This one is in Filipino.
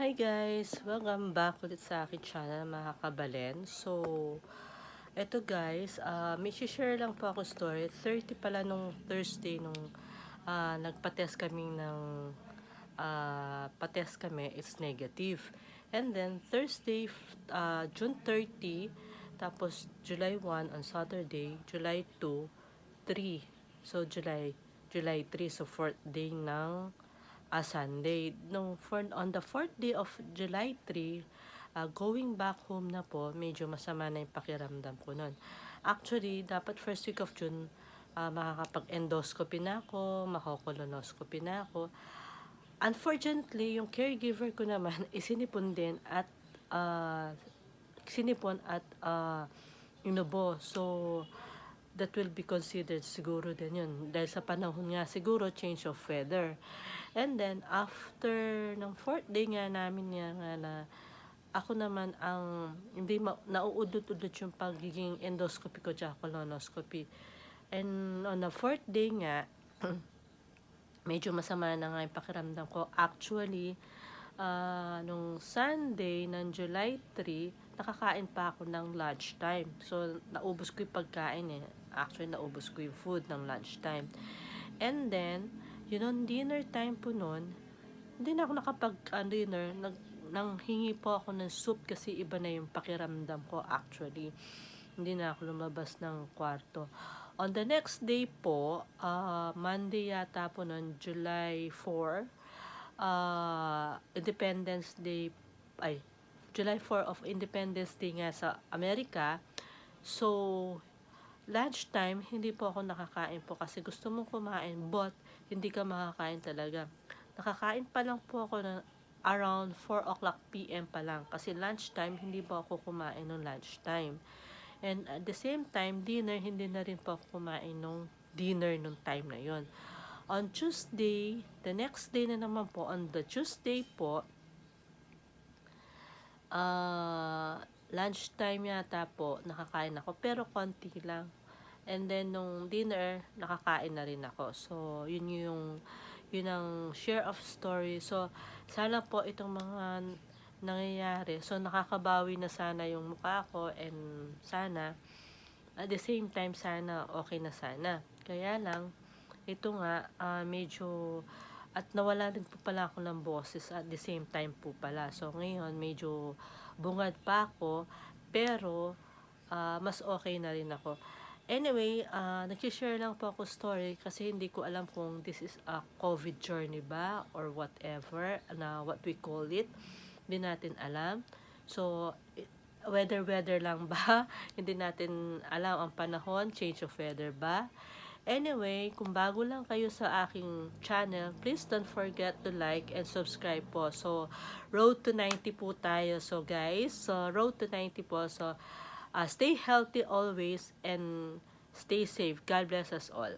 Hi guys! Welcome back ulit sa akin channel mga kabalen. So, eto guys, may share lang po ako story. 30 pala nung Thursday nung nagpa-test kami pa-test kami, it's negative. And then Thursday, June 30, tapos July 1 on Saturday, July 2, 3. So, July 3, so 4th day ng Sunday. On the 4th day of July 3, going back home na po, medyo masama na yung pakiramdam ko nun. Actually, dapat first week of June, makakapag-endoscopy na ako, makakolonoscopy na ako. Unfortunately, yung caregiver ko naman, isinipon din at inubo. So, that will be considered siguro din yun. Dahil sa panahon nga siguro, change of weather. And then, after ng 4th day nga namin nga na ako naman ang hindi nauudot-udot yung pagiging endoscopy ko tsaka colonoscopy. And on the 4th day nga, medyo masama na nga yung pakiramdam ko. Actually, nung Sunday ng July 3, nakakain pa ako ng lunchtime. So, naubos ko yung pagkain eh. Actually, naubos ko yung food ng lunchtime. And then, dinner time po nun, hindi na ako nakapag-dinner. Nanghingi po ako ng soup kasi iba na yung pakiramdam ko actually. Hindi na ako lumabas ng kwarto. On the next day po, Monday yata po nun, July 4, Independence Day, July 4 of Independence Day nga sa Amerika. So, lunchtime, hindi po ako nakakain po kasi gusto mong kumain but hindi ka makakain talaga. Nakakain pa lang po ako ng around 4 o'clock PM pa lang kasi lunchtime, hindi po ako kumain ng lunchtime. And at the same time, dinner, hindi na rin po ako kumain ng dinner nung time na yon. On Tuesday, the next day na naman po, on the Tuesday po, lunchtime yata po, nakakain ako, pero konti lang. And then, nung dinner, nakakain na rin ako. So, yun ang share of story. So, sana po itong mga nangyayari. So, nakakabawi na sana yung mukha ko and sana, at the same time, sana okay na sana. Kaya lang, ito nga, medyo, at nawala rin po pala ako ng boses at the same time po pala. So, ngayon, medyo bungad pa ako, pero, mas okay na rin ako. Anyway, nag-share lang po ako story kasi hindi ko alam kung this is a COVID journey ba or whatever na what we call it. Hindi natin alam. So, weather lang ba? Hindi natin alam ang panahon, change of weather ba? Anyway, kung bago lang kayo sa aking channel, please don't forget to like and subscribe po. So, road to 90 po tayo. So, guys, road to 90 po. So, stay healthy always and stay safe. God bless us all.